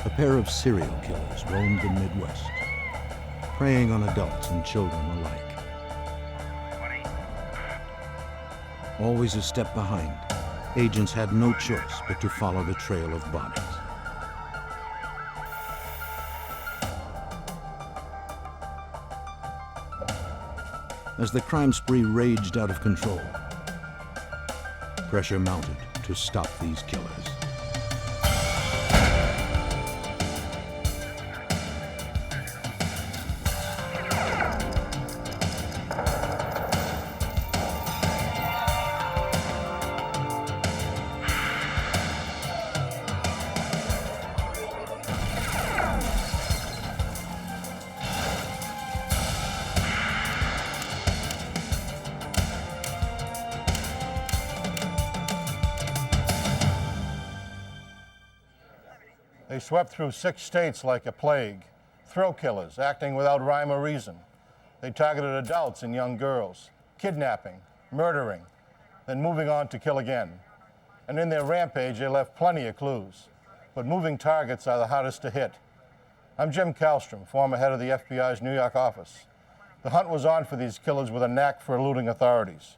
A pair of serial killers roamed the Midwest, preying on adults and children alike. Always a step behind, agents had no choice but to follow the trail of bodies. As the crime spree raged out of control, pressure mounted to stop these killers. They swept through 6 states like a plague, thrill killers acting without rhyme or reason. They targeted adults and young girls, kidnapping, murdering, then moving on to kill again. And in their rampage, they left plenty of clues. But moving targets are the hardest to hit. I'm Jim Kallstrom, former head of the FBI's New York office. The hunt was on for these killers with a knack for eluding authorities.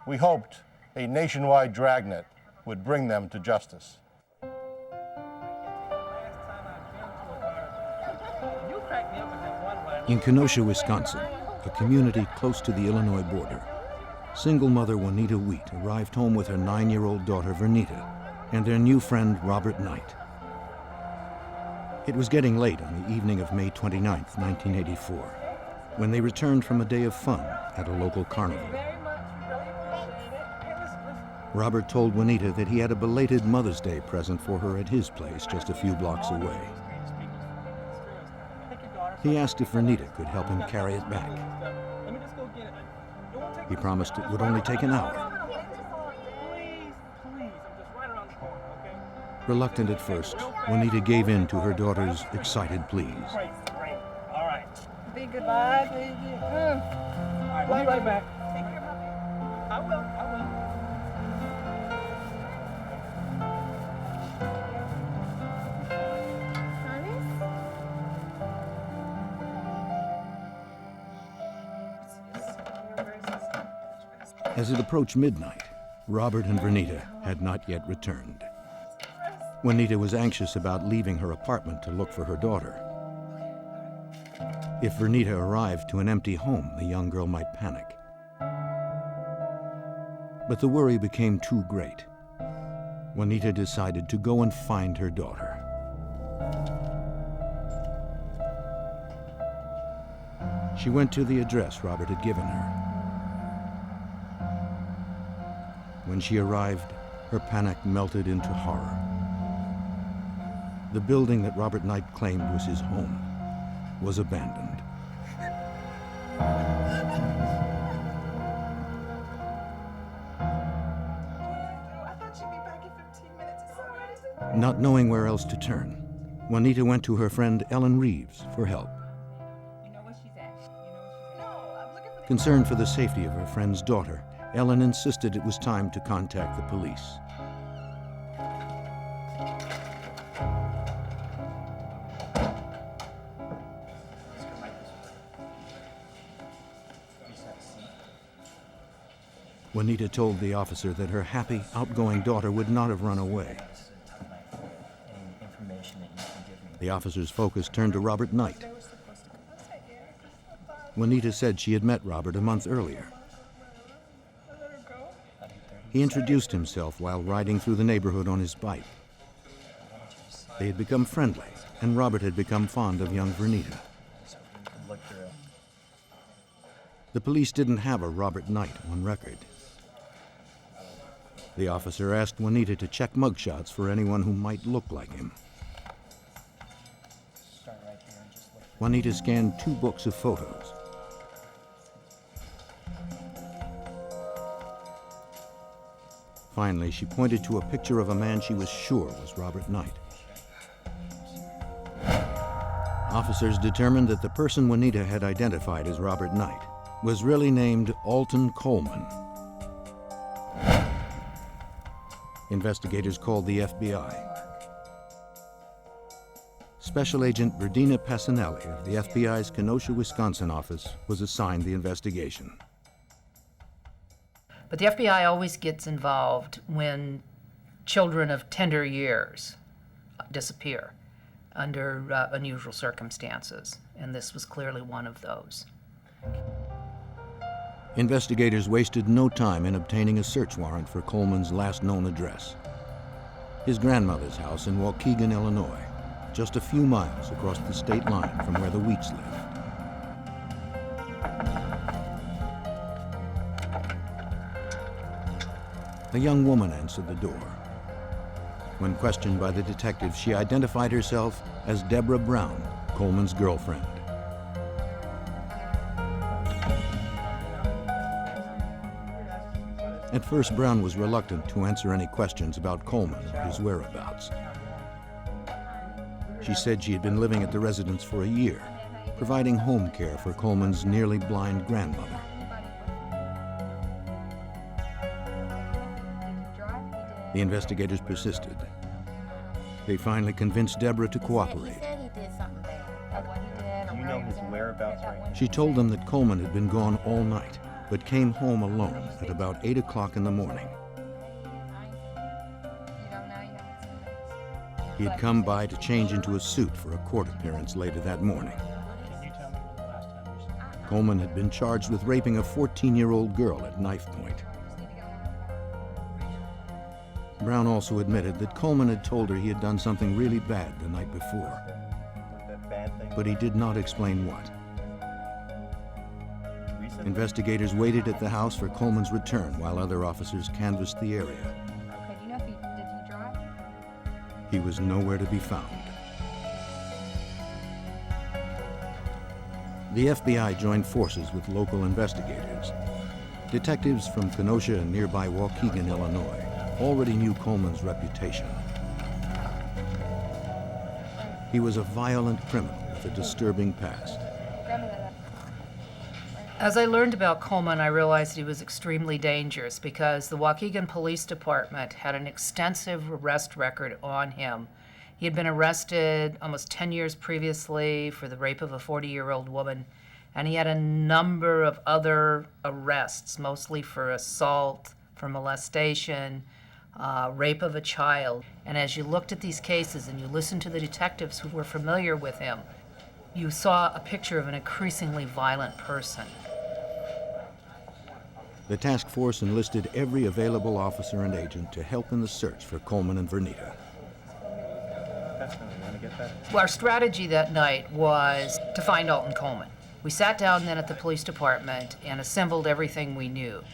We hoped a nationwide dragnet would bring them to justice. In Kenosha, Wisconsin, a community close to the Illinois border, single mother Juanita Wheat arrived home with her 9-year-old daughter Vernita and their new friend Robert Knight. It was getting late on the evening of May 29, 1984, when they returned from a day of fun at a local carnival. Robert told Juanita that he had a belated Mother's Day present for her at his place just a few blocks away. He asked if Vernita could help him carry it back. He promised it would only take an hour. Reluctant at first, Juanita gave in to her daughter's excited pleas. All right. Be goodbye, baby. All right, we'll be right back. Take care, mommy. I will. As it approached midnight, Robert and Vernita had not yet returned. Juanita was anxious about leaving her apartment to look for her daughter. If Vernita arrived to an empty home, the young girl might panic. But the worry became too great. Juanita decided to go and find her daughter. She went to the address Robert had given her. When she arrived, her panic melted into horror. The building that Robert Knight claimed was his home was abandoned. Not knowing where else to turn, Juanita went to her friend Ellen Reeves for help. Concerned for the safety of her friend's daughter, Ellen insisted it was time to contact the police. Juanita told the officer that her happy, outgoing daughter would not have run away. The officer's focus turned to Robert Knight. Juanita said she had met Robert a month earlier. He introduced himself while riding through the neighborhood on his bike. They had become friendly, and Robert had become fond of young Vernita. The police didn't have a Robert Knight on record. The officer asked Juanita to check mugshots for anyone who might look like him. Juanita scanned 2 books of photos. Finally, she pointed to a picture of a man she was sure was Robert Knight. Officers determined that the person Juanita had identified as Robert Knight was really named Alton Coleman. Investigators called the FBI. Special Agent Vernita Passanelli of the FBI's Kenosha, Wisconsin office was assigned the investigation. But the FBI always gets involved when children of tender years disappear under unusual circumstances, and this was clearly one of those. Investigators wasted no time in obtaining a search warrant for Coleman's last known address, his grandmother's house in Waukegan, Illinois, just a few miles across the state line from where the Wheats lived. A young woman answered the door. When questioned by the detective, she identified herself as Debra Brow, Coleman's girlfriend. At first, Brown was reluctant to answer any questions about Coleman or his whereabouts. She said she had been living at the residence for a year, providing home care for Coleman's nearly blind grandmother. The investigators persisted. They finally convinced Debra to cooperate. Do you know his whereabouts right now? She told them that Coleman had been gone all night, but came home alone at about 8 o'clock in the morning. He had come by to change into a suit for a court appearance later that morning. Can you tell me the last time you saw him? Coleman had been charged with raping a 14-year-old girl at knife point. Brown also admitted that Coleman had told her he had done something really bad the night before, What that bad thing? but he did not explain what. Recently? Investigators waited at the house for Coleman's return while other officers canvassed the area. Okay, do you know if did he drive? He was nowhere to be found. The FBI joined forces with local investigators. Detectives from Kenosha and nearby Waukegan, Illinois, already knew Coleman's reputation. He was a violent criminal with a disturbing past. As I learned about Coleman, I realized he was extremely dangerous because the Waukegan Police Department had an extensive arrest record on him. He had been arrested almost 10 years previously for the rape of a 40-year-old woman, and he had a number of other arrests, mostly for assault, for molestation, rape of a child. And as you looked at these cases and you listened to the detectives who were familiar with him, you saw a picture of an increasingly violent person. The task force enlisted every available officer and agent to help in the search for Coleman and Vernita. You want to get that? Well, our strategy that night was to find Alton Coleman. We sat down then at the police department and assembled everything we knew.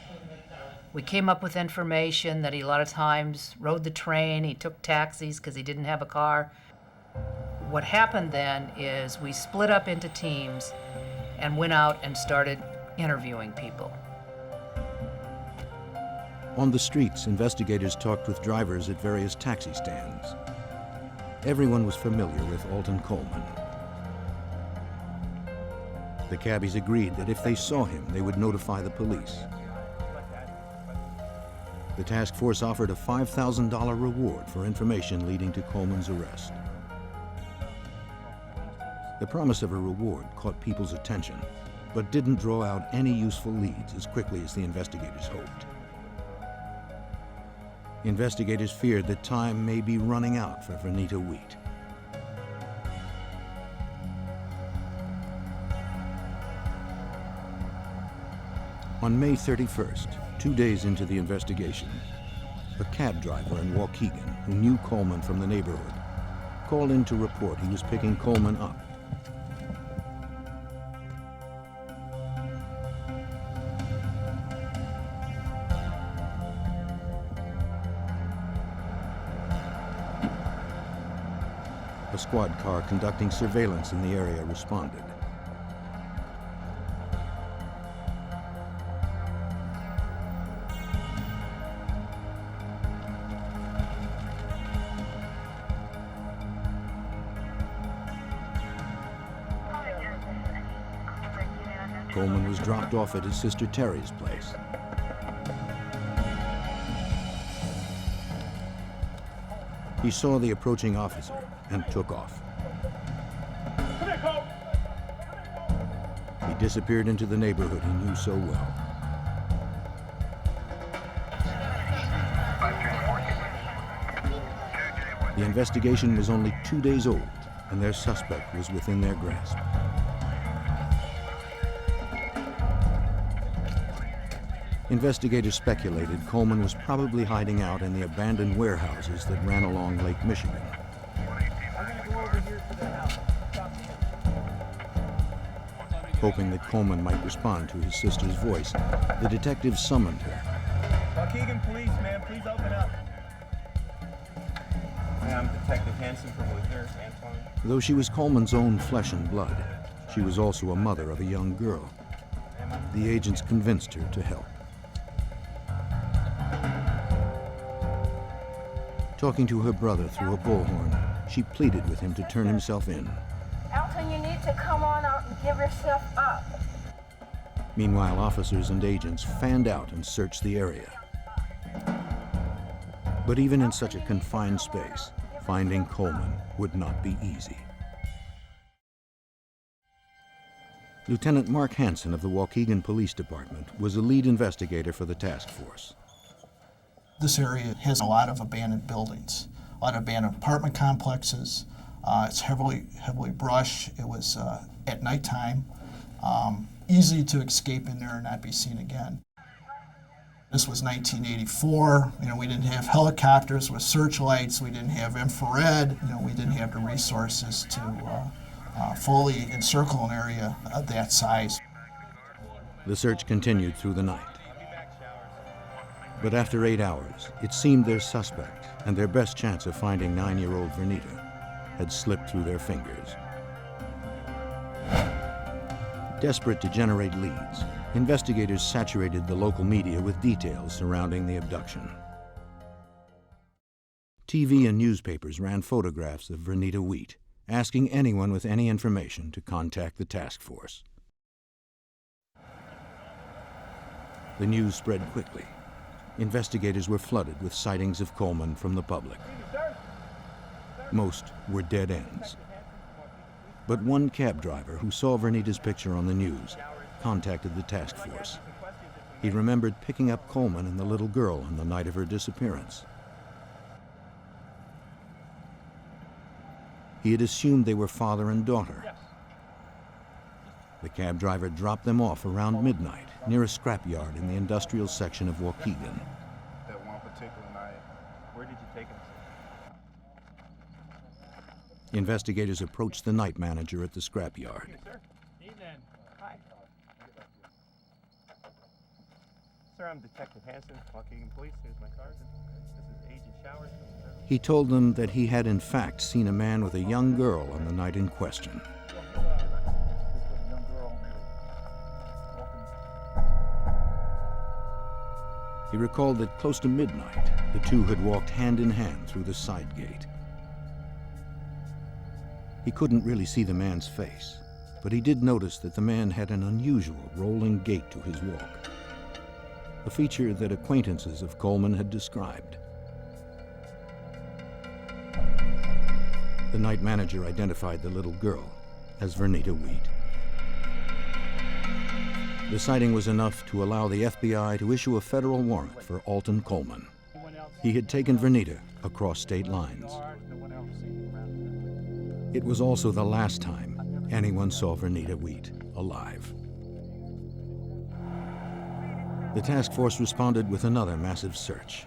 We came up with information that he a lot of times rode the train, he took taxis because he didn't have a car. What happened then is we split up into teams and went out and started interviewing people. On the streets, investigators talked with drivers at various taxi stands. Everyone was familiar with Alton Coleman. The cabbies agreed that if they saw him, they would notify the police. The task force offered a $5,000 reward for information leading to Coleman's arrest. The promise of a reward caught people's attention, but didn't draw out any useful leads as quickly as the investigators hoped. Investigators feared that time may be running out for Vernita Wheat. On May 31st, 2 days into the investigation, a cab driver in Waukegan who knew Coleman from the neighborhood called in to report he was picking Coleman up. A squad car conducting surveillance in the area responded. Coleman was dropped off at his sister Terry's place. He saw the approaching officer and took off. disappeared into the neighborhood he knew so well. The investigation was only 2 days old, and their suspect was within their grasp. Investigators speculated Coleman was probably hiding out in the abandoned warehouses that ran along Lake Michigan. Hoping that Coleman might respond to his sister's voice, the detectives summoned her. Waukegan Police, ma'am, please open up. I'm Detective Hansen from Luther, Antoine. Though she was Coleman's own flesh and blood, she was also a mother of a young girl. The agents convinced her to help. Talking to her brother through a bullhorn, she pleaded with him to turn himself in. Alton, you need to come on out and give yourself up. Meanwhile, officers and agents fanned out and searched the area. But even in such a confined space, finding Coleman would not be easy. Lieutenant Mark Hansen of the Waukegan Police Department was the lead investigator for the task force. This area has a lot of abandoned buildings, a lot of abandoned apartment complexes. It's heavily brushed. It was at nighttime, easy to escape in there and not be seen again. This was 1984. We didn't have helicopters with searchlights. We didn't have infrared. We didn't have the resources to fully encircle an area of that size. The search continued through the night. But after 8 hours, it seemed their suspect and their best chance of finding 9-year-old Vernita had slipped through their fingers. Desperate to generate leads, investigators saturated the local media with details surrounding the abduction. TV and newspapers ran photographs of Vernita Wheat, asking anyone with any information to contact the task force. The news spread quickly. Investigators were flooded with sightings of Coleman from the public. Most were dead ends. But one cab driver who saw Vernita's picture on the news contacted the task force. He remembered picking up Coleman and the little girl on the night of her disappearance. He had assumed they were father and daughter. The cab driver dropped them off around midnight near a scrapyard in the industrial section of Waukegan. That one particular night. Where did you take him to? Investigators approached the night manager at the scrapyard. Sir, I'm Detective Hansen, Waukegan Police. Here's my card. This is Agent Showers. He told them that he had in fact seen a man with a young girl on the night in question. He recalled that close to midnight, the two had walked hand in hand through the side gate. He couldn't really see the man's face, but he did notice that the man had an unusual rolling gait to his walk, a feature that acquaintances of Coleman had described. The night manager identified the little girl as Vernita Wheat. The sighting was enough to allow the FBI to issue a federal warrant for Alton Coleman. He had taken Vernita across state lines. It was also the last time anyone saw Vernita Wheat alive. The task force responded with another massive search.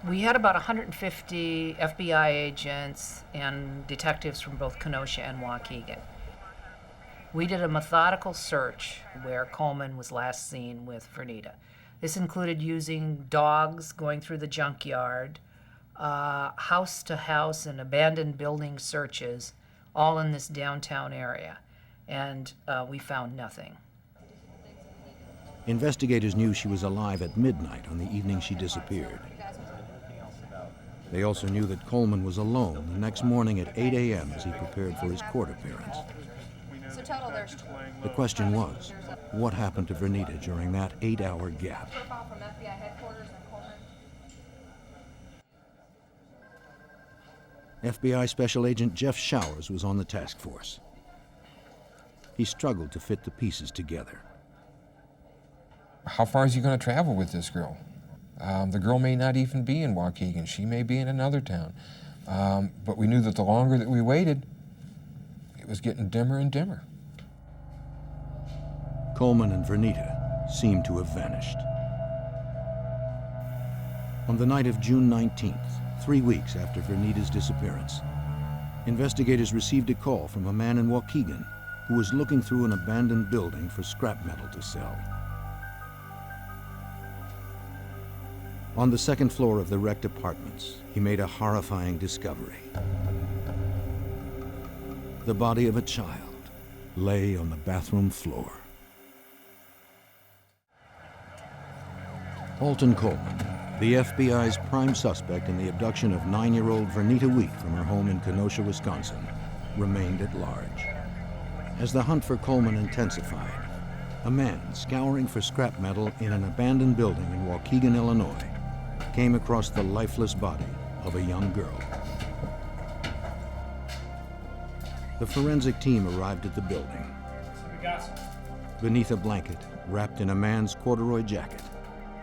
We had about 150 FBI agents and detectives from both Kenosha and Waukegan. We did a methodical search where Coleman was last seen with Vernita. This included using dogs going through the junkyard, house-to-house and abandoned building searches, all in this downtown area, and we found nothing. Investigators knew she was alive at midnight on the evening she disappeared. They also knew that Coleman was alone the next morning at 8 a.m. as he prepared for his court appearance. So total there's The question was, what happened to Vernita during that 8-hour gap? profile from FBI headquarters in Coleman. FBI Special Agent Jeff Showers was on the task force. he struggled to fit the pieces together. How far is he going to travel with this girl? The girl may not even be in Waukegan. She may be in another town. But we knew that the longer that we waited, it was getting dimmer and dimmer. Coleman and Vernita seemed to have vanished. On the night of June 19th, 3 weeks after Vernita's disappearance, investigators received a call from a man in Waukegan who was looking through an abandoned building for scrap metal to sell. On the second floor of the wrecked apartments, he made a horrifying discovery. The body of a child lay on the bathroom floor. Alton Coleman, the FBI's prime suspect in the abduction of 9-year-old Vernita Wheat from her home in Kenosha, Wisconsin, remained at large. As the hunt for Coleman intensified, a man scouring for scrap metal in an abandoned building in Waukegan, Illinois, came across the lifeless body of a young girl. The forensic team arrived at the building. Beneath a blanket, wrapped in a man's corduroy jacket,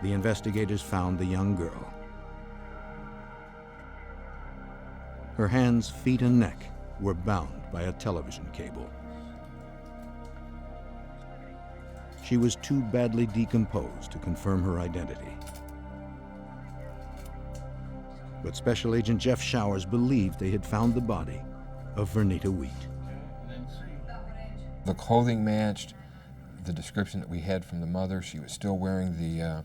the investigators found the young girl. Her hands, feet, and neck were bound by a television cable. She was too badly decomposed to confirm her identity. But Special Agent Jeff Showers believed they had found the body of Vernita Wheat. The clothing matched the description that we had from the mother. She was still wearing the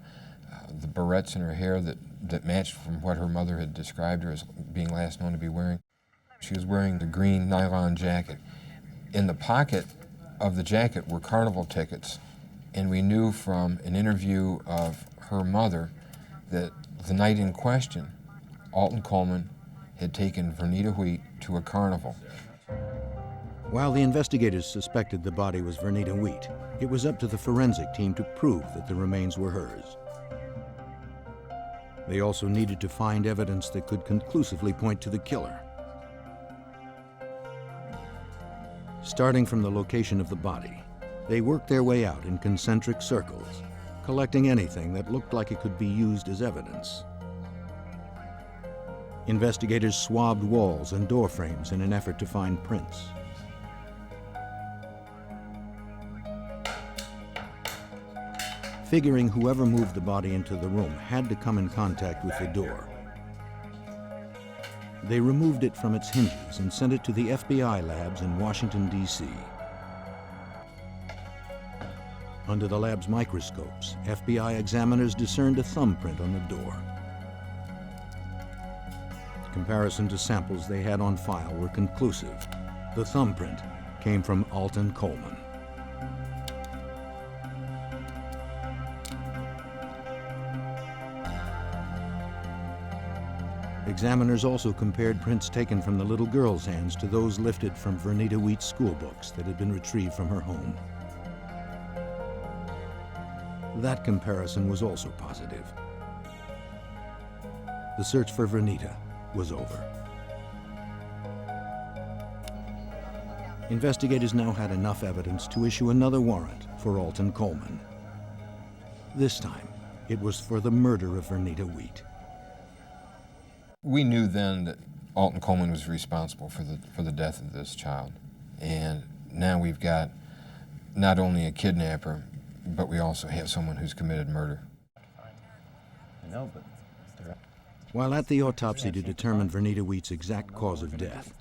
barrettes in her hair that matched from what her mother had described her as being last known to be wearing. She was wearing the green nylon jacket. In the pocket of the jacket were carnival tickets, and we knew from an interview of her mother that the night in question, Alton Coleman had taken Vernita Wheat to a carnival. While the investigators suspected the body was Vernita Wheat, it was up to the forensic team to prove that the remains were hers. They also needed to find evidence that could conclusively point to the killer. Starting from the location of the body, they worked their way out in concentric circles, collecting anything that looked like it could be used as evidence. Investigators swabbed walls and door frames in an effort to find prints. Figuring whoever moved the body into the room had to come in contact with the door, they removed it from its hinges and sent it to the FBI labs in Washington, D.C. Under the lab's microscopes, FBI examiners discerned a thumbprint on the door. Comparison to samples they had on file were conclusive. The thumbprint came from Alton Coleman. Examiners also compared prints taken from the little girl's hands to those lifted from Vernita Wheat's school books that had been retrieved from her home. That comparison was also positive. The search for Vernita was over. Investigators now had enough evidence to issue another warrant for Alton Coleman. This time, it was for the murder of Vernita Wheat. We knew then that Alton Coleman was responsible for the death of this child. And now we've got not only a kidnapper, but we also have someone who's committed murder. While at the autopsy to determine Vernita Wheat's exact cause of death,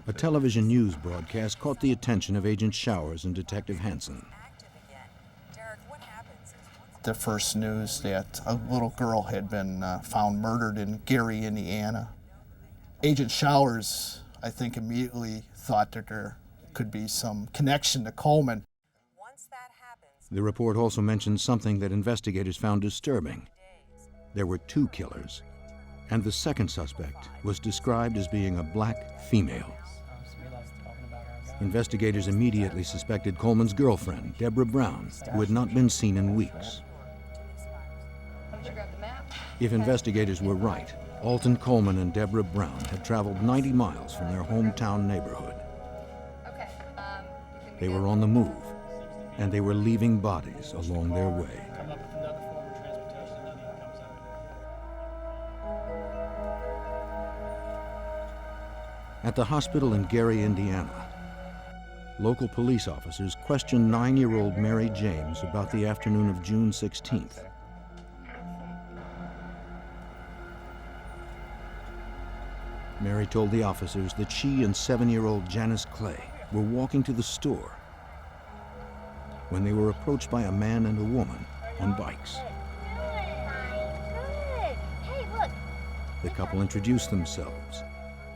a television news broadcast caught the attention of Agent Showers and Detective Hansen. The first news that a little girl had been found murdered in Gary, Indiana. Agent Showers, I think, immediately thought that there could be some connection to Coleman. The report also mentioned something that investigators found disturbing. There were 2 killers, and the second suspect was described as being a black female. Investigators immediately suspected Coleman's girlfriend, Debra Brow, who had not been seen in weeks. If investigators were right, Alton Coleman and Debra Brow had traveled 90 miles from their hometown neighborhood. Okay, you can They were on the move, and they were leaving bodies along their way. Come up with another form of transportation, and nothing comes of it. At the hospital in Gary, Indiana, local police officers questioned 9-year-old Mary James about the afternoon of June 16th. Mary told the officers that she and 7-year-old Janice Clay were walking to the store when they were approached by a man and a woman on bikes. Good. Hey, look. The couple introduced themselves.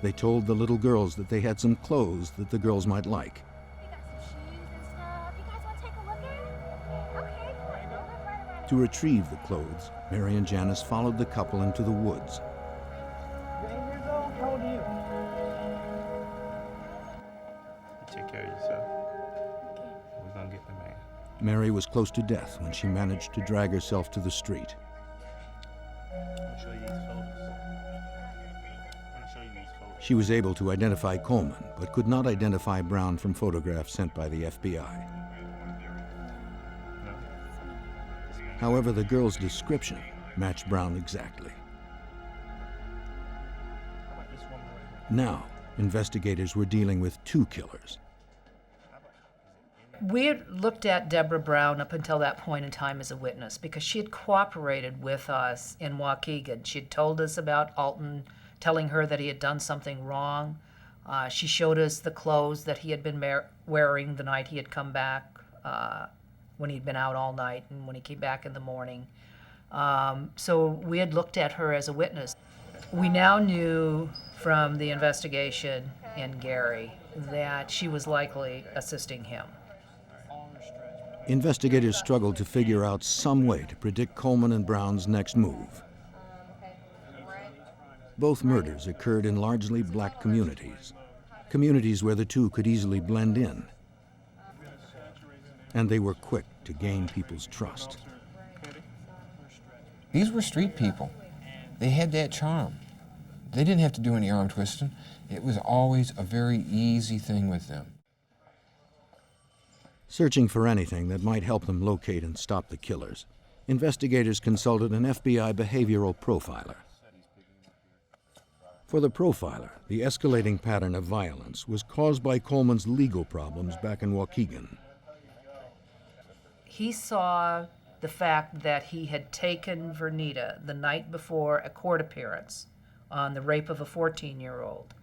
They told the little girls that they had some clothes that the girls might like. We got some shoes and stuff. You guys want to take a look at it? Okay, cool. We'll look right around. To retrieve the clothes, Mary and Janice followed the couple into the woods. You're 8 years old? How old are you? You take care of yourself. We're gonna get the man. Mary was close to death when she managed to drag herself to the street. I'll show you these photos. I'll show you these photos. She was able to identify Coleman, but could not identify Brown from photographs sent by the FBI. No. However, the girl's description matched Brown exactly. How about this one right here? Now, investigators were dealing with 2 killers. We had looked at Debra Brow up until that point in time as a witness because she had cooperated with us in Waukegan. She had told us about Alton, telling her that he had done something wrong. She showed us the clothes that he had been wearing the night he had come back, when he'd been out all night and when he came back in the morning. So we had looked at her as a witness. We now knew from the investigation in Gary that she was likely assisting him. Investigators struggled to figure out some way to predict Coleman and Brown's next move. Both murders occurred in largely black communities, communities where the two could easily blend in. And they were quick to gain people's trust. These were street people. They had that charm. They didn't have to do any arm twisting. It was always a very easy thing with them. Searching for anything that might help them locate and stop the killers, investigators consulted an FBI behavioral profiler. For the profiler, the escalating pattern of violence was caused by Coleman's legal problems back in Waukegan. He saw the fact that he had taken Vernita the night before a court appearance on the rape of a 14-year-old,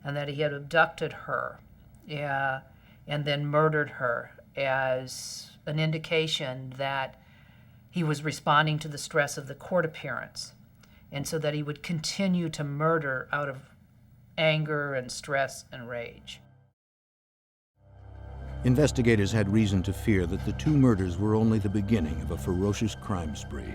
and that he had abducted her and then murdered her as an indication that he was responding to the stress of the court appearance, and so that he would continue to murder out of anger and stress and rage. Investigators had reason to fear that the 2 murders were only the beginning of a ferocious crime spree.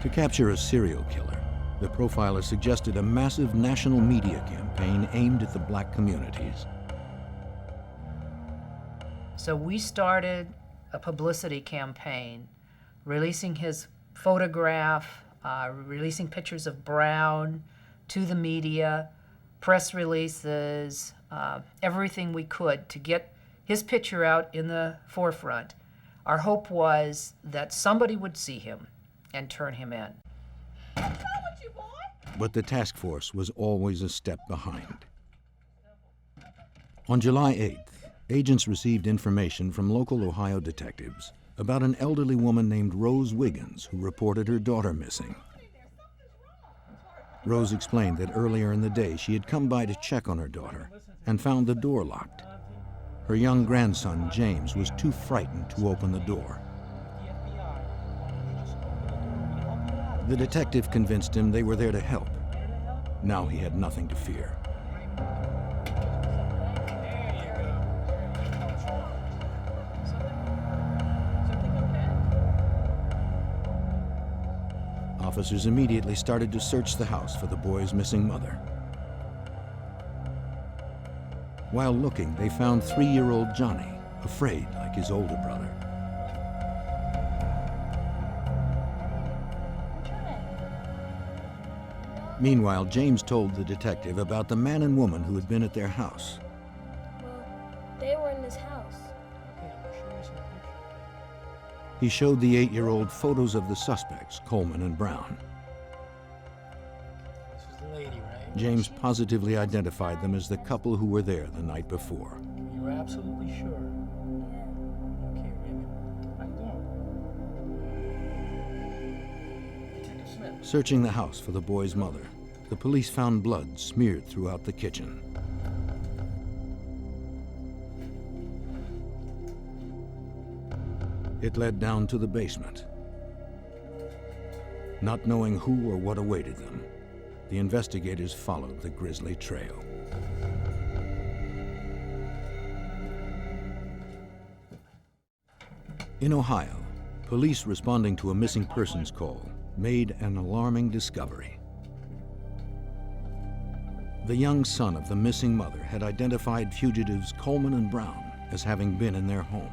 To capture a serial killer, the profiler suggested a massive national media campaign aimed at the black communities. So we started a publicity campaign, releasing his photograph, releasing pictures of Brown to the media, press releases, everything we could to get his picture out in the forefront. Our hope was that somebody would see him and turn him in. But the task force was always a step behind. On July 8th, agents received information from local Ohio detectives about an elderly woman named Rose Wiggins who reported her daughter missing. Rose explained that earlier in the day she had come by to check on her daughter and found the door locked. Her young grandson, James, was too frightened to open the door. The detective convinced him they were there to help. Now he had nothing to fear. Officers immediately started to search the house for the boy's missing mother. While looking, they found 3-year-old Johnny, afraid like his older brother. Meanwhile, James told the detective about the man and woman who had been at their house. They were in this house. Okay, I'm gonna show you some pictures. He showed the 8-year-old photos of the suspects, Coleman and Brown. This is the lady, right? James positively identified them as the couple who were there the night before. You're absolutely sure? Okay, Raymond. How you doing? Detective Smith. Searching the house for the boy's mother, the police found blood smeared throughout the kitchen. It led down to the basement. Not knowing who or what awaited them, the investigators followed the grisly trail. In Ohio, police responding to a missing persons call made an alarming discovery. The young son of the missing mother had identified fugitives Coleman and Brown as having been in their home.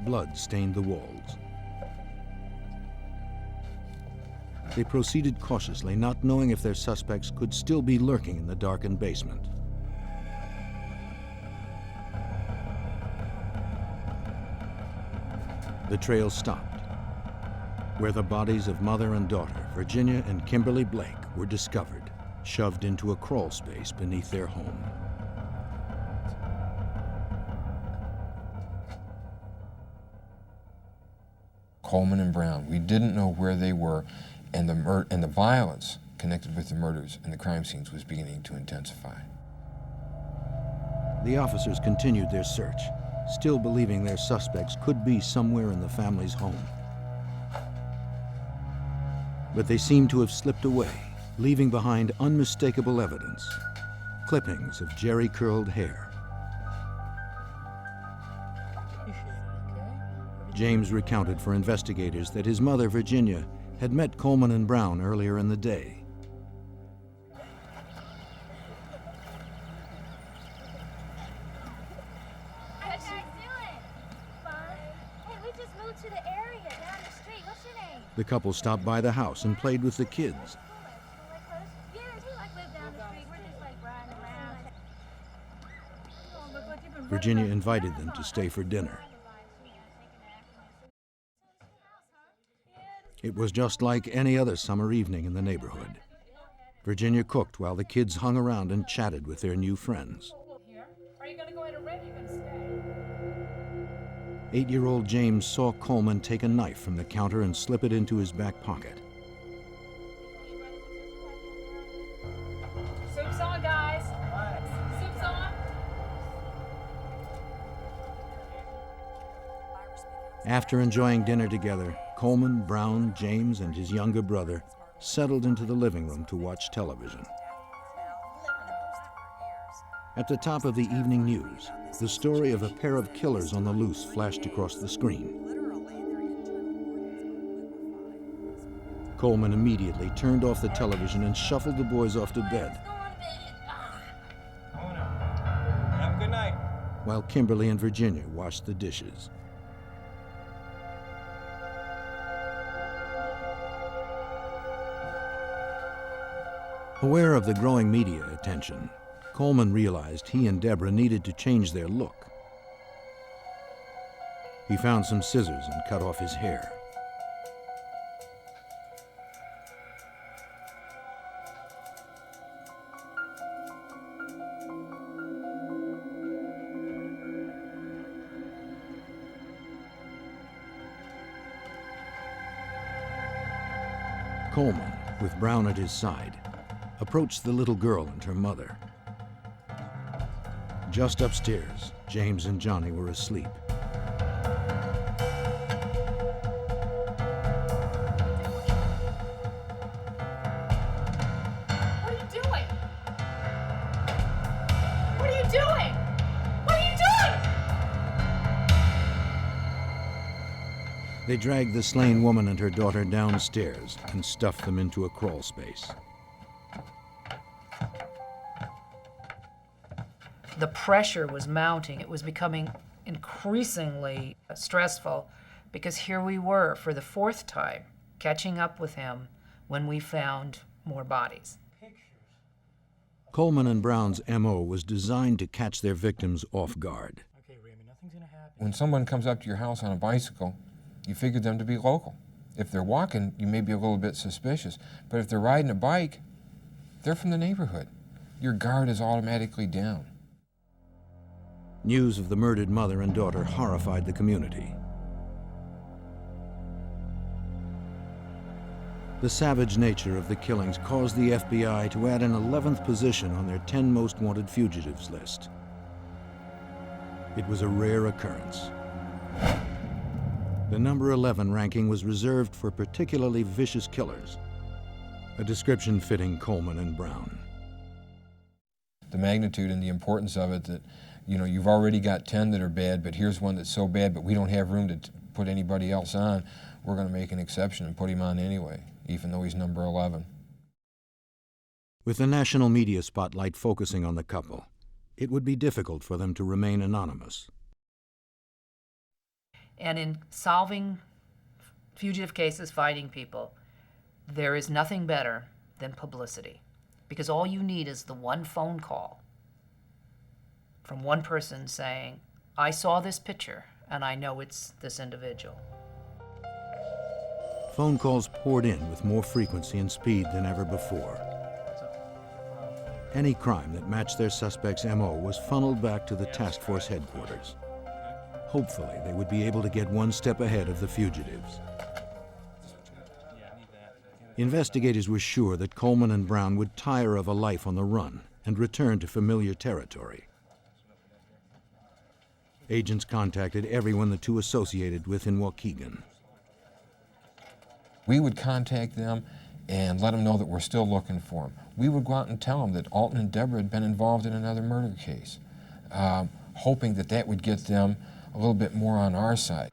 Blood stained the walls. They proceeded cautiously, not knowing if their suspects could still be lurking in the darkened basement. The trail stopped, where the bodies of mother and daughter, Virginia and Kimberly Blake, were discovered, shoved into a crawl space beneath their home. Coleman and Brown. We didn't know where they were, and the violence connected with the murders and the crime scenes was beginning to intensify. The officers continued their search, still believing their suspects could be somewhere in the family's home. But they seemed to have slipped away, leaving behind unmistakable evidence, clippings of jerry-curled hair. James recounted for investigators that his mother, Virginia, had met Coleman and Brown earlier in the day. What you guys doing? Fun. Hey, we just moved to the area down the street. What's your name? The couple stopped by the house and played with the kids. Yeah, we like live down the street. We're just like riding around. Virginia invited them to stay for dinner. It was just like any other summer evening in the neighborhood. Virginia cooked while the kids hung around and chatted with their new friends. Are you going to go in a ring? You're going to stay? 8-year-old James saw Coleman take a knife from the counter and slip it into his back pocket. Soup's on, guys. Soup's on. After enjoying dinner together, Coleman, Brown, James, and his younger brother settled into the living room to watch television. At the top of the evening news, the story of a pair of killers on the loose flashed across the screen. Coleman immediately turned off the television and shuffled the boys off to bed, Have a good night. while Kimberly and Virginia washed the dishes. Aware of the growing media attention, Coleman realized he and Debra needed to change their look. He found some scissors and cut off his hair. Coleman, with Brown at his side, approached the little girl and her mother. Just upstairs, James and Johnny were asleep. What are you doing? What are you doing? What are you doing? They dragged the slain woman and her daughter downstairs and stuffed them into a crawl space. The pressure was mounting. It was becoming increasingly stressful because here we were for the 4th time catching up with him when we found more bodies. Pictures Coleman and Brown's MO was designed to catch their victims off guard. Okay, Raymond, nothing's gonna happen. When someone comes up to your house on a bicycle, you figure them to be local. If they're walking, you may be a little bit suspicious. But if they're riding a bike, they're from the neighborhood. Your guard is automatically down. News of the murdered mother and daughter horrified the community. The savage nature of the killings caused the FBI to add an 11th position on their 10 most wanted fugitives list. It was a rare occurrence. The number 11 ranking was reserved for particularly vicious killers, a description fitting Coleman and Brown. The magnitude and the importance of it, that, you know, you've already got 10 that are bad, but here's one that's so bad, but we don't have room to put anybody else on. We're going to make an exception and put him on anyway, even though he's number 11. With the national media spotlight focusing on the couple, it would be difficult for them to remain anonymous. And in solving fugitive cases, finding people, there is nothing better than publicity, because all you need is the one phone call from one person saying, I saw this picture and I know it's this individual. Phone calls poured in with more frequency and speed than ever before. Any crime that matched their suspect's MO was funneled back to the task force headquarters. Hopefully, they would be able to get one step ahead of the fugitives. Investigators were sure that Coleman and Brown would tire of a life on the run and return to familiar territory. Agents contacted everyone the two associated with in Waukegan. We would contact them and let them know that we're still looking for them. We would go out and tell them that Alton and Debra had been involved in another murder case, hoping that that would get them a little bit more on our side.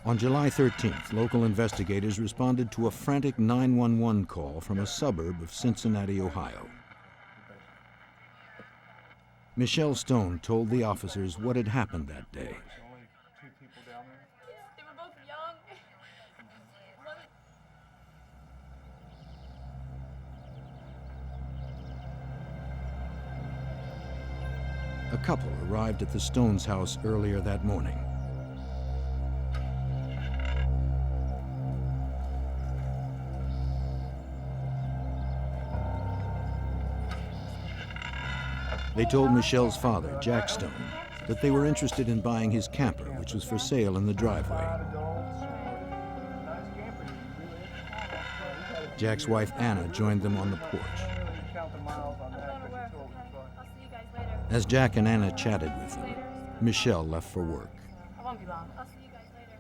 On July 13th, local investigators responded to a frantic 911 call from a suburb of Cincinnati, Ohio. Michelle Stone told the officers what had happened that day. They were both young. A couple arrived at the Stones' house earlier that morning. They told Michelle's father, Jack Stone, that they were interested in buying his camper, which was for sale in the driveway. Jack's wife, Anna, joined them on the porch. As Jack and Anna chatted with them, Michelle left for work. I won't be long. I'll see you guys later.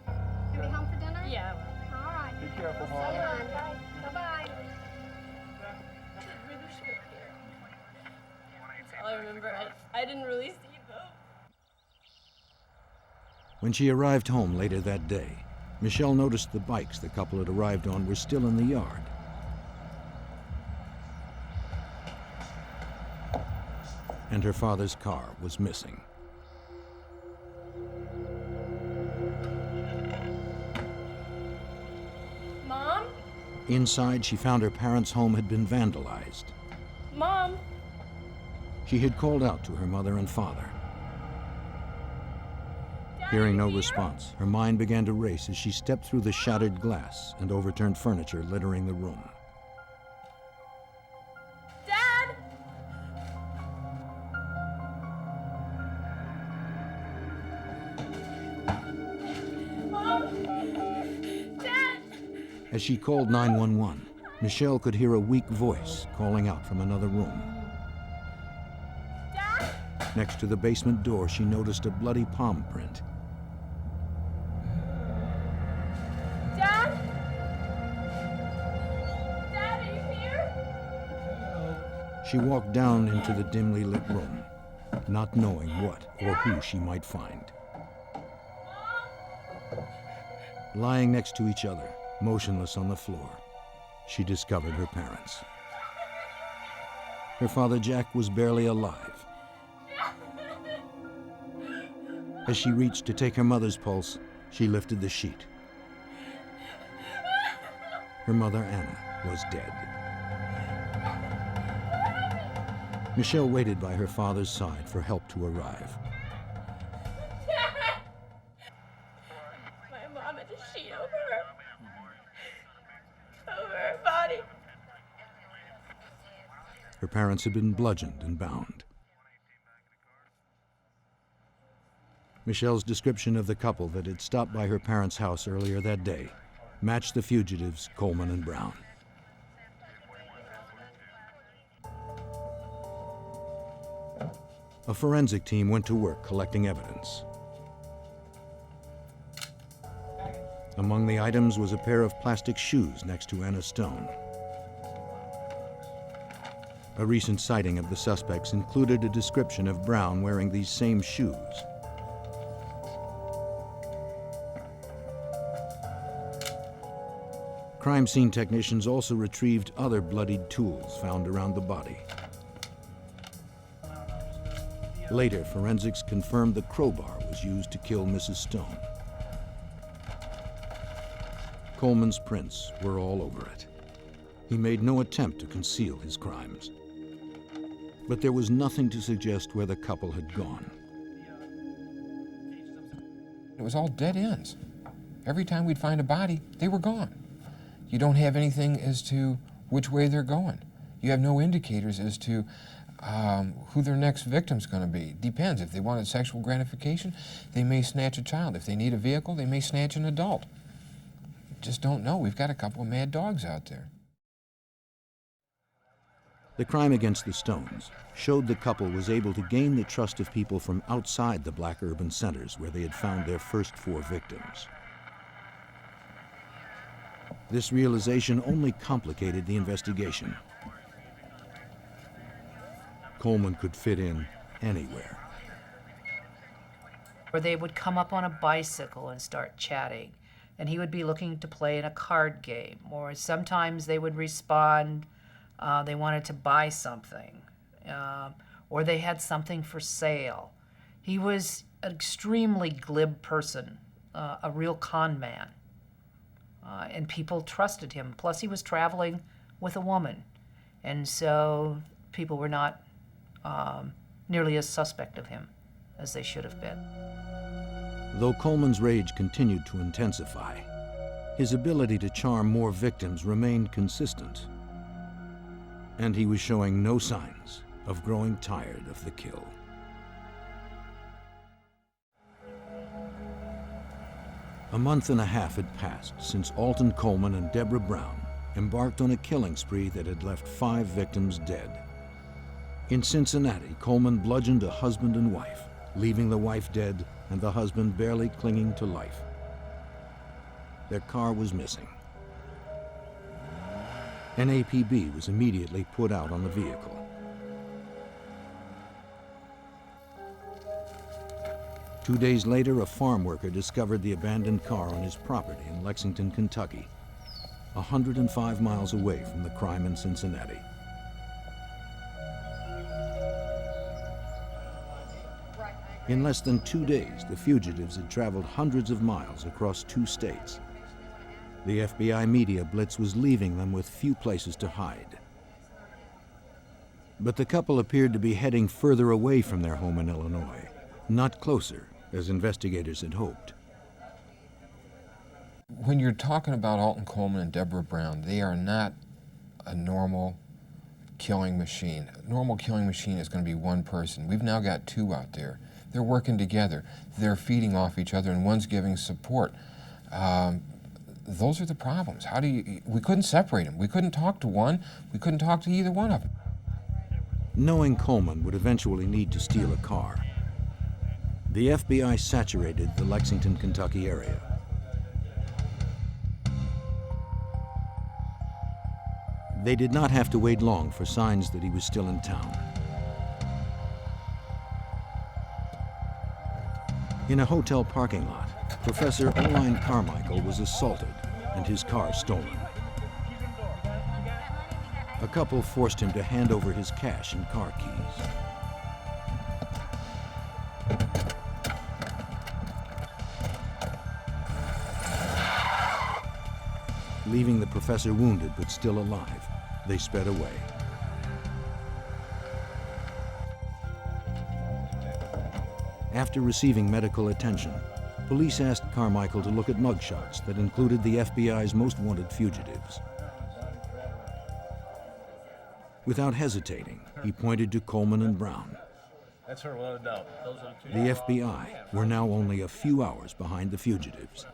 You'll be home for dinner? Yeah, I will. All right. Be careful, Mom. Bye-bye. I remember I didn't really see them. When she arrived home later that day, Michelle noticed the bikes the couple had arrived on were still in the yard. And her father's car was missing. Mom? Inside, she found her parents' home had been vandalized. Mom? She had called out to her mother and father. Hearing no response, her mind began to race as she stepped through the shattered glass and overturned furniture littering the room. Dad? Mom? Dad? As she called 911, Michelle could hear a weak voice calling out from another room. Dad? Next to the basement door, she noticed a bloody palm print. Dad? Dad, are you here? She walked down into the dimly lit room, not knowing what or who she might find. Lying next to each other, motionless on the floor, she discovered her parents. Her father, Jack, was barely alive. As she reached to take her mother's pulse, she lifted the sheet. Her mother, Anna, was dead. Michelle waited by her father's side for help to arrive. My mom had a sheet over her body. Her parents had been bludgeoned and bound. Michelle's description of the couple that had stopped by her parents' house earlier that day matched the fugitives, Coleman and Brown. A forensic team went to work collecting evidence. Among the items was a pair of plastic shoes next to Anna Stone. A recent sighting of the suspects included a description of Brown wearing these same shoes. Crime scene technicians also retrieved other bloodied tools found around the body. Later, forensics confirmed the crowbar was used to kill Mrs. Stone. Coleman's prints were all over it. He made no attempt to conceal his crimes. But there was nothing to suggest where the couple had gone. It was all dead ends. Every time we'd find a body, they were gone. You don't have anything as to which way they're going. You have no indicators as to who their next victim's going to be. Depends. If they wanted sexual gratification, they may snatch a child. If they need a vehicle, they may snatch an adult. Just don't know. We've got a couple of mad dogs out there. The crime against the Stones showed the couple was able to gain the trust of people from outside the black urban centers where they had found their first 4 victims. This realization only complicated the investigation. Coleman could fit in anywhere. Or they would come up on a bicycle and start chatting, and he would be looking to play in a card game. Or sometimes they would respond, they wanted to buy something, or they had something for sale. He was an extremely glib person, a real con man. And people trusted him. Plus, he was traveling with a woman. And so people were not nearly as suspect of him as they should have been. Though Coleman's rage continued to intensify, his ability to charm more victims remained consistent. And he was showing no signs of growing tired of the kill. A month and a half had passed since Alton Coleman and Debra Brow embarked on a killing spree that had left 5 victims dead. In Cincinnati, Coleman bludgeoned a husband and wife, leaving the wife dead and the husband barely clinging to life. Their car was missing. An APB was immediately put out on the vehicle. Two days later, a farm worker discovered the abandoned car on his property in Lexington, Kentucky, 105 miles away from the crime in Cincinnati. In less than 2 days, the fugitives had traveled hundreds of miles across 2 states. The FBI media blitz was leaving them with few places to hide. But the couple appeared to be heading further away from their home in Illinois, not closer, as investigators had hoped. When you're talking about Alton Coleman and Debra Brow, they are not a normal killing machine. A normal killing machine is going to be one person. We've now got 2 out there. They're working together. They're feeding off each other, and one's giving support. Those are the problems. We couldn't separate them. We couldn't talk to one. We couldn't talk to either one of them. Knowing Coleman would eventually need to steal a car, the FBI saturated the Lexington, Kentucky area. They did not have to wait long for signs that he was still in town. In a hotel parking lot, Professor Oline Carmichael was assaulted and his car stolen. A couple forced him to hand over his cash and car keys. Leaving the professor wounded but still alive, they sped away. After receiving medical attention, police asked Carmichael to look at mugshots that included the FBI's most wanted fugitives. Without hesitating, he pointed to Coleman and Brown. That's her, without a doubt. Those are the two. The FBI were now only a few hours behind the fugitives.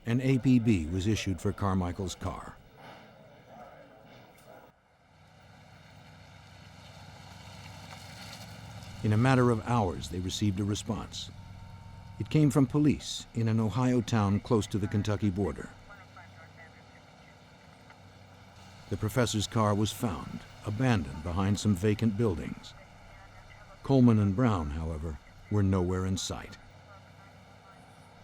An APB was issued for Carmichael's car. In a matter of hours, they received a response. It came from police in an Ohio town close to the Kentucky border. The professor's car was found, abandoned behind some vacant buildings. Coleman and Brown, however, were nowhere in sight.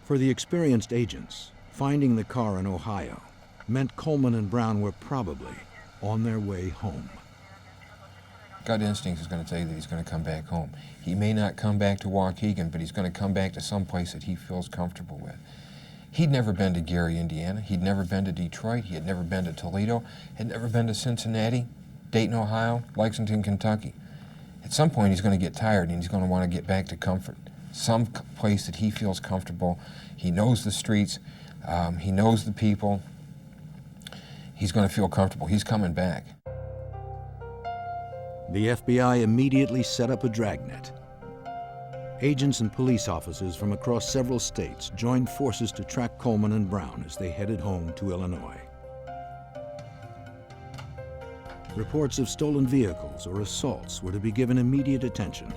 For the experienced agents, finding the car in Ohio meant Coleman and Brown were probably on their way home. Gut instinct is going to tell you that he's going to come back home. He may not come back to Waukegan, but he's going to come back to some place that he feels comfortable with. He'd never been to Gary, Indiana. He'd never been to Detroit. He had never been to Toledo. Had never been to Cincinnati, Dayton, Ohio, Lexington, Kentucky. At some point, he's going to get tired and he's going to want to get back to comfort. Some place that he feels comfortable. He knows the streets. He knows the people. He's going to feel comfortable. He's coming back. The FBI immediately set up a dragnet. Agents and police officers from across several states joined forces to track Coleman and Brown as they headed home to Illinois. Reports of stolen vehicles or assaults were to be given immediate attention.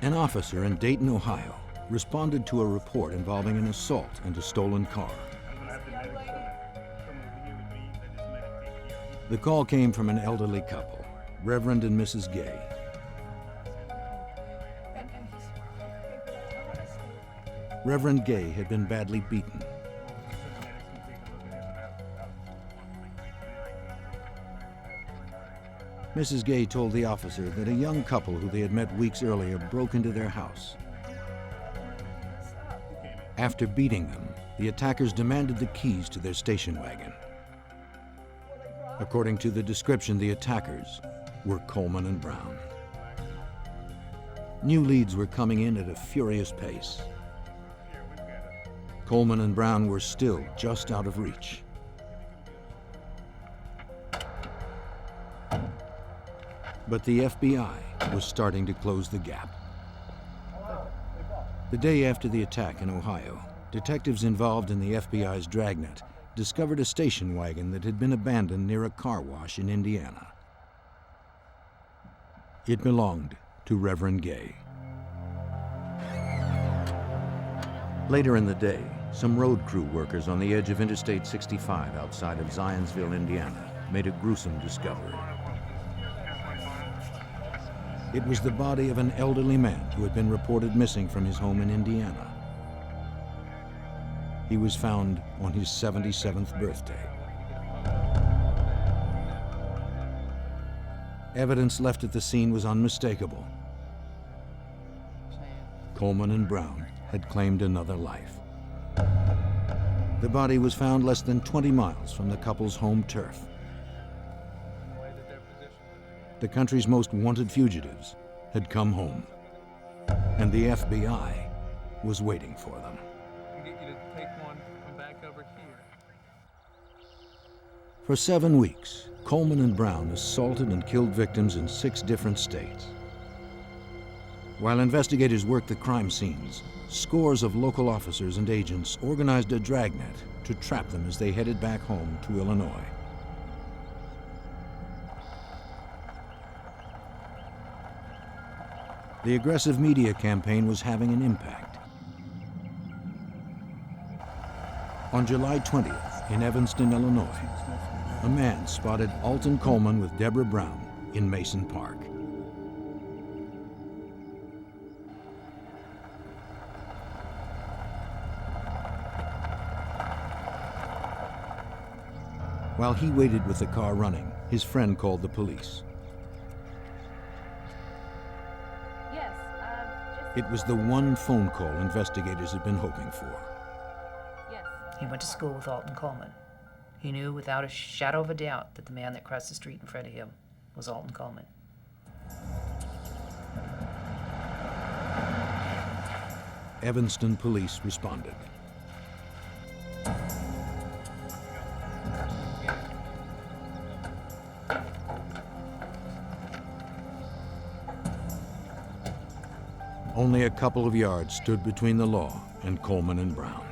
An officer in Dayton, Ohio, responded to a report involving an assault and a stolen car. The call came from an elderly couple, Reverend and Mrs. Gay. Reverend Gay had been badly beaten. Mrs. Gay told the officer that a young couple who they had met weeks earlier broke into their house. After beating them, the attackers demanded the keys to their station wagon. According to the description, the attackers were Coleman and Brown. New leads were coming in at a furious pace. Coleman and Brown were still just out of reach. But the FBI was starting to close the gap. The day after the attack in Ohio, detectives involved in the FBI's dragnet discovered a station wagon that had been abandoned near a car wash in Indiana. It belonged to Reverend Gay. Later in the day, some road crew workers on the edge of Interstate 65 outside of Zionsville, Indiana, made a gruesome discovery. It was the body of an elderly man who had been reported missing from his home in Indiana. He was found on his 77th birthday. Evidence left at the scene was unmistakable. Coleman and Brown had claimed another life. The body was found less than 20 miles from the couple's home turf. The country's most wanted fugitives had come home, and the FBI was waiting for them. For 7 weeks, Coleman and Brown assaulted and killed victims in 6 different states. While investigators worked the crime scenes, scores of local officers and agents organized a dragnet to trap them as they headed back home to Illinois. The aggressive media campaign was having an impact. On July 20th, in Evanston, Illinois, a man spotted Alton Coleman with Debra Brow in Mason Park. While he waited with the car running, his friend called the police. It was the one phone call investigators had been hoping for. He went to school with Alton Coleman. He knew without a shadow of a doubt that the man that crossed the street in front of him was Alton Coleman. Evanston police responded. Only a couple of yards stood between the law and Coleman and Brown.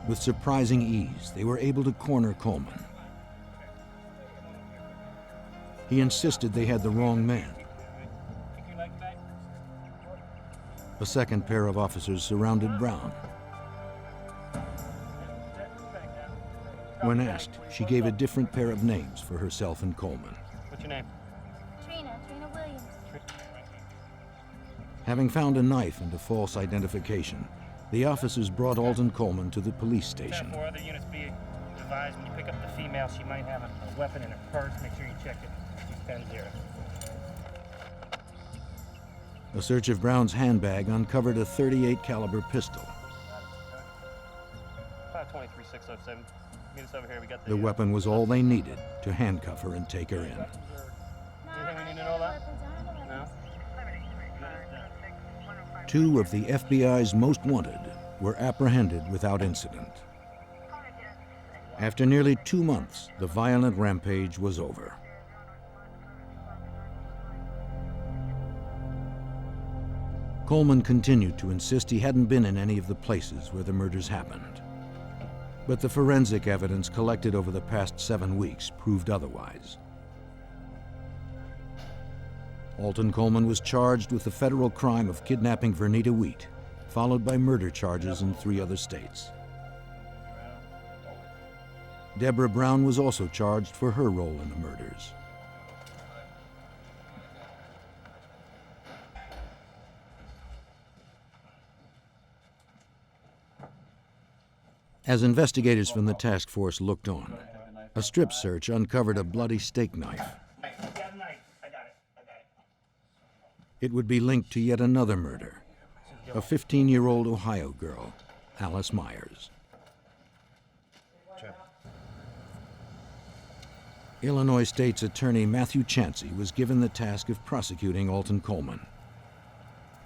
With surprising ease, they were able to corner Coleman. He insisted they had the wrong man. A second pair of officers surrounded Brown. When asked, she gave a different pair of names for herself and Coleman. What's your name? Trina Williams. Having found a knife and a false identification, the officers brought Alton Coleman to the police station. 4 other units be advised when you pick up the female, she might have a weapon in her purse. Make sure you check it. 10-0. A search of Brown's handbag uncovered a .38 caliber pistol. 523-607. Meet us over here. We got The weapon was all they needed to handcuff her and take her in. Anything we need to know about? No? 2 of the FBI's most wanted were apprehended without incident. After nearly 2 months, the violent rampage was over. Coleman continued to insist he hadn't been in any of the places where the murders happened. But the forensic evidence collected over the past 7 weeks proved otherwise. Alton Coleman was charged with the federal crime of kidnapping Vernita Wheat, followed by murder charges in 3 other states. Debra Brow was also charged for her role in the murders. As investigators from the task force looked on, a strip search uncovered a bloody steak knife. It would be linked to yet another murder, a 15-year-old Ohio girl, Alice Myers. Illinois State's Attorney Matthew Chancey was given the task of prosecuting Alton Coleman.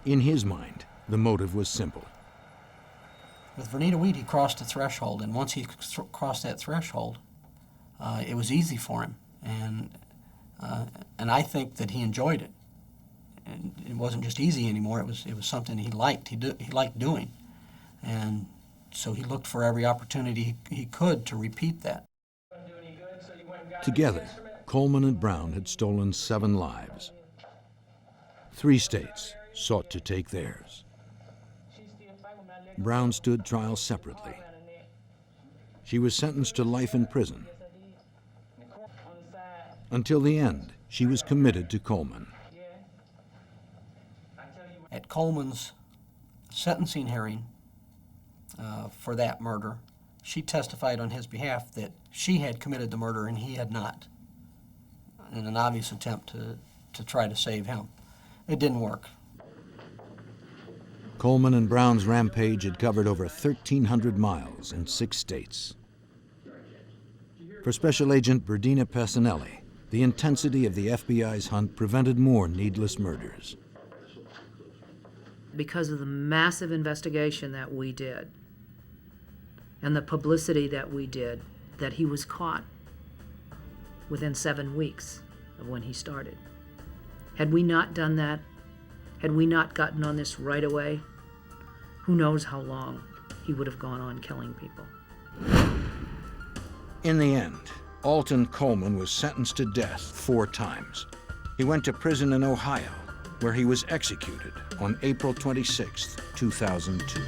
In his mind, the motive was simple. With Vernita Wheat, he crossed a threshold, and once he crossed that threshold, it was easy for him, and I think that he enjoyed it. And it wasn't just easy anymore; it was something he liked. He liked doing, and so he looked for every opportunity he could to repeat that. Together, Coleman and Brown had stolen 7 lives. 3 states sought to take theirs. Brown stood trial separately. She was sentenced to life in prison. Until the end, she was committed to Coleman. At Coleman's sentencing hearing for that murder, she testified on his behalf that she had committed the murder and he had not, in an obvious attempt to try to save him. It didn't work. Coleman and Brown's rampage had covered over 1,300 miles in 6 states. For Special Agent Berdina Passanelli, the intensity of the FBI's hunt prevented more needless murders. Because of the massive investigation that we did and the publicity that we did, that he was caught within 7 weeks of when he started. Had we not done that, had we not gotten on this right away, who knows how long he would have gone on killing people. In the end, Alton Coleman was sentenced to death 4 times. He went to prison in Ohio, where he was executed on April 26, 2002.